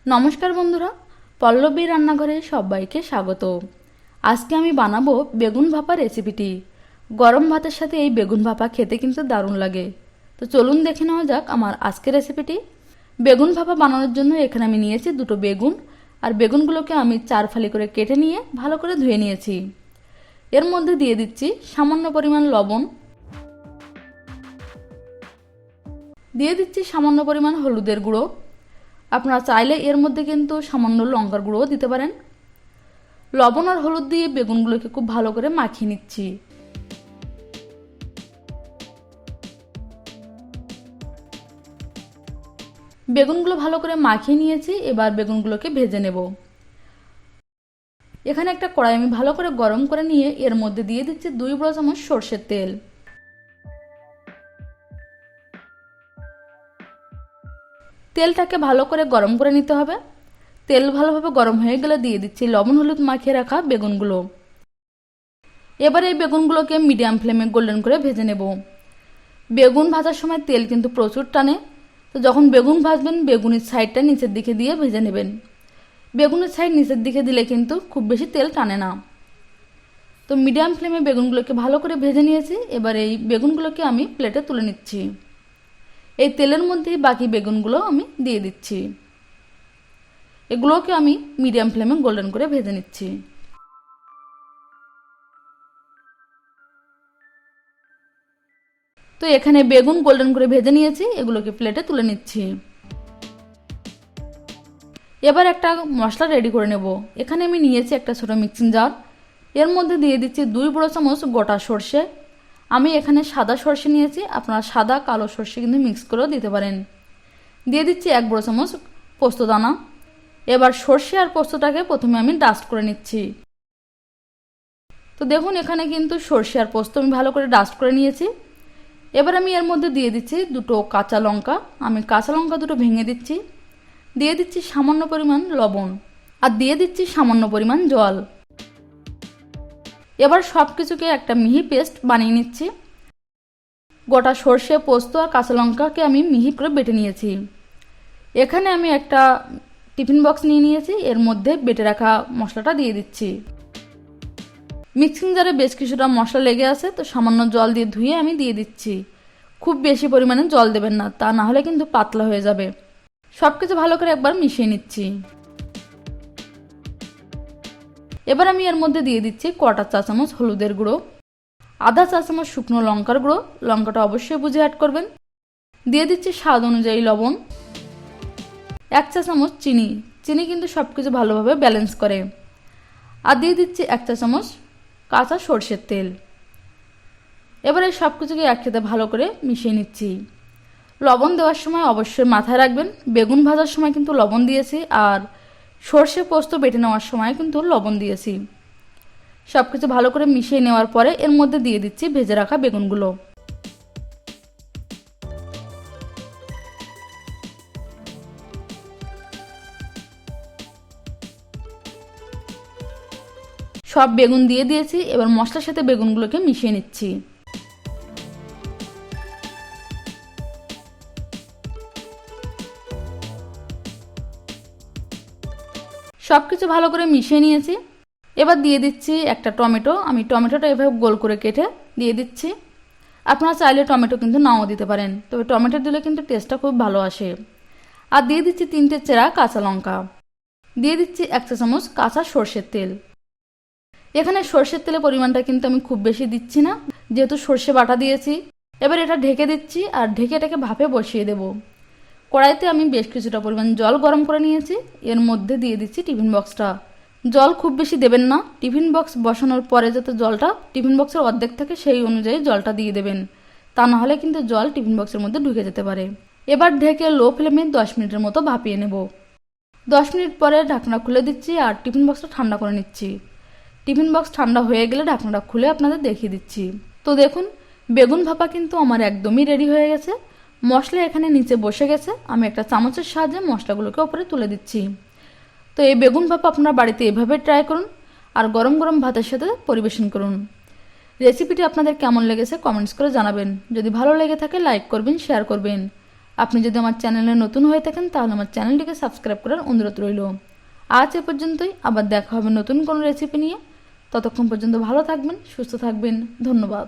নমস্কার বন্ধুরা, পল্লবী রান্নাঘরে সবাইকে স্বাগত। আজকে আমি বানাবো বেগুন ভাপা রেসিপিটি। গরম ভাতের সাথে এই বেগুন ভাপা খেতে কিন্তু দারুণ লাগে। তো চলুন দেখে নেওয়া যাক আমার আজকের রেসিপিটি। বেগুন ভাপা বানানোর জন্য এখানে আমি নিয়েছি দুটো বেগুন, আর বেগুনগুলোকে আমি 4 ফালি করে কেটে নিয়ে ভালো করে ধুয়ে নিয়েছি। এর মধ্যে দিয়ে দিচ্ছি সামান্য পরিমাণ লবণ, দিয়ে দিচ্ছি সামান্য পরিমাণ হলুদের গুঁড়ো। আপনারা চাইলে এর মধ্যে কিন্তু সামান্য লঙ্কার গুঁড়োও দিতে পারেন। লবণ আর হলুদ দিয়ে বেগুনগুলোকে খুব ভালো করে মাখিয়ে নিচ্ছি। বেগুনগুলো ভালো করে মাখিয়ে নিয়েছি, এবার বেগুনগুলোকে ভেজে নেব। এখানে একটা কড়াই আমি ভালো করে গরম করে নিয়ে এর মধ্যে দিয়ে দিচ্ছি 2 বড় চামচ সরষের তেল। তেলটাকে ভালো করে গরম করে নিতে হবে। তেল ভালোভাবে গরম হয়ে গেলে দিয়ে দিচ্ছি লবণ হলুদ মাখিয়ে রাখা বেগুনগুলো। এবার এই বেগুনগুলোকে মিডিয়াম ফ্লেমে গোল্ডেন করে ভেজে নেব। বেগুন ভাজার সময় তেল কিন্তু প্রচুর টানে, তো যখন বেগুন ভাজবেন বেগুনের সাইডটা নিচের দিকে দিয়ে ভেজে নেবেন। বেগুনের সাইড নিচের দিকে দিলে কিন্তু খুব বেশি তেল টানে না। তো মিডিয়াম ফ্লেমে বেগুনগুলোকে ভালো করে ভেজে নিয়েছি। এবার এই বেগুনগুলোকে আমি প্লেটে তুলে নিচ্ছি। এই তেলের মধ্যেই বাকি বেগুনগুলো আমি দিয়ে দিচ্ছি। এগুলোকে আমি মিডিয়াম ফ্লেমে গোল্ডেন করে ভেজে নিচ্ছি। তো এখানে বেগুন গোল্ডেন করে ভেজে নিয়েছি, এগুলোকে প্লেটে তুলে নিচ্ছি। এবার একটা মশলা রেডি করে নেব। এখানে আমি নিয়েছি একটা ছোট মিক্সিং জার। এর মধ্যে দিয়ে দিচ্ছি 2 বড় চামচ গোটা সর্ষে। আমি এখানে সাদা সর্ষে নিয়েছি, আপনারা সাদা কালো সর্ষে কিন্তু মিক্স করেও দিতে পারেন। দিয়ে দিচ্ছি 1 বড় চামচ পোস্ত দানা। এবার সর্ষে আর পোস্তটাকে প্রথমে আমি ডাস্ট করে নিচ্ছি। তো দেখুন এখানে কিন্তু সর্ষে আর পোস্ত আমি ভালো করে ডাস্ট করে নিয়েছি। এবার আমি এর মধ্যে দিয়ে দিচ্ছি 2 কাঁচা লঙ্কা। আমি কাঁচা লঙ্কা 2 ভেঙে দিচ্ছি। দিয়ে দিচ্ছি সামান্য পরিমাণ লবণ, আর দিয়ে দিচ্ছি সামান্য পরিমাণ জল। এবার সব কিছুকে একটা মিহি পেস্ট বানিয়ে নিচ্ছি। গোটা সর্ষে পোস্ত আর কাঁচা লঙ্কাকে আমি মিহি করে বেটে নিয়েছি। এখানে আমি একটা টিফিন বক্স নিয়ে নিয়েছি, এর মধ্যে বেটে রাখা মশলাটা দিয়ে দিচ্ছি। মিক্সিং জারে বেশ কিছুটা মশলা লেগে আছে, তো সামান্য জল দিয়ে ধুয়ে আমি দিয়ে দিচ্ছি। খুব বেশি পরিমাণে জল দেবেন না, তা না হলে কিন্তু পাতলা হয়ে যাবে। সব কিছু ভালো করে একবার মিশিয়ে নিচ্ছি। এবার আমি এর মধ্যে দিয়ে দিচ্ছি 1/4 চা চামচ হলুদের গুঁড়ো, আধা চা চামচ শুকনো লঙ্কার গুঁড়ো, লঙ্কাটা অবশ্যই বুঝে অ্যাড করবেন। দিয়ে দিচ্ছি স্বাদ অনুযায়ী লবণ, 1 চা চামচ চিনি। চিনি কিন্তু সব কিছু ভালোভাবে ব্যালেন্স করে। আর দিয়ে দিচ্ছি 1 চা চামচ কাঁচা সরষের তেল। এবারে সব কিছুকে একসাথে ভালো করে মিশিয়ে নিচ্ছি। লবণ দেওয়ার সময় অবশ্যই মাথায় রাখবেন, বেগুন ভাজার সময় কিন্তু লবণ দিয়েছি, আর সর্ষে পোস্ত বেটে নেওয়ার সময় কিন্তু লবণ দিয়েছি। সব কিছু ভালো করে মিশিয়ে নেওয়ার পরে এর মধ্যে দিয়ে দিচ্ছি ভেজে রাখা বেগুনগুলো। সব বেগুন দিয়ে দিয়েছি। এবার মশলার সাথে বেগুনগুলোকে মিশিয়ে নিচ্ছি। সব কিছু ভালো করে মিশিয়ে নিয়েছি। এবার দিয়ে দিচ্ছি একটা টমেটো। আমি টমেটোটা এভাবে গোল করে কেটে দিয়ে দিচ্ছি। আপনারা চাইলে টমেটো কিন্তু নাও দিতে পারেন, তবে টমেটো দিলে কিন্তু টেস্টটা খুব ভালো আসে। আর দিয়ে দিচ্ছি 3টে চেরা কাঁচা লঙ্কা। দিয়ে দিচ্ছি 1 চা চামচ কাঁচা সর্ষের তেল। এখানে সর্ষের তেলের পরিমাণটা কিন্তু আমি খুব বেশি দিচ্ছি না, যেহেতু সর্ষে বাটা দিয়েছি। এবার এটা ঢেকে দিচ্ছি, আর ঢেকে এটাকে ভাপে বসিয়ে দেব। কড়াইতে আমি বেশ কিছুটা পরিমাণ জল গরম করে নিয়েছি, এর মধ্যে দিয়ে দিচ্ছি টিফিন বক্সটা। জল খুব বেশি দেবেন না, টিফিন বক্স বসানোর পরে যাতে জলটা টিফিন বক্সের অর্ধেক থাকে সেই অনুযায়ী জলটা দিয়ে দেবেন, তা না হলে কিন্তু জল টিফিন বক্সের মধ্যে ঢুকে যেতে পারে। এবার ঢেকে লো ফ্লেমে 10 মিনিটের মতো ভাপিয়ে নেব। 10 মিনিট পরে ঢাকনা খুলে দিচ্ছি, আর টিফিন বক্সটা ঠান্ডা করে নিচ্ছি। টিফিন বক্স ঠান্ডা হয়ে গেলে ঢাকনাটা খুলে আপনাদের দেখিয়ে দিচ্ছি। তো দেখুন বেগুন ভাপা কিন্তু আমার একদমই রেডি হয়ে গেছে। মশলা এখানে নিচে বসে গেছে, আমি একটা চামচের সাহায্যে মশলাগুলোকে উপরে তুলে দিচ্ছি। তো এই বেগুন ভাপা আপনারা বাড়িতে এভাবে ট্রাই করুন, আর গরম গরম ভাতের সাথে পরিবেশন করুন। রেসিপিটি আপনাদের কেমন লেগেছে কমেন্টস করে জানাবেন। যদি ভালো লেগে থাকে লাইক করবেন, শেয়ার করবেন। আপনি যদি আমার চ্যানেলে নতুন হয়ে থাকেন তাহলে আমার চ্যানেলটিকে সাবস্ক্রাইব করার অনুরোধ রইল। আজ এ পর্যন্তই, আবার দেখা হবে নতুন কোনো রেসিপি নিয়ে। ততক্ষণ পর্যন্ত ভালো থাকবেন, সুস্থ থাকবেন। ধন্যবাদ।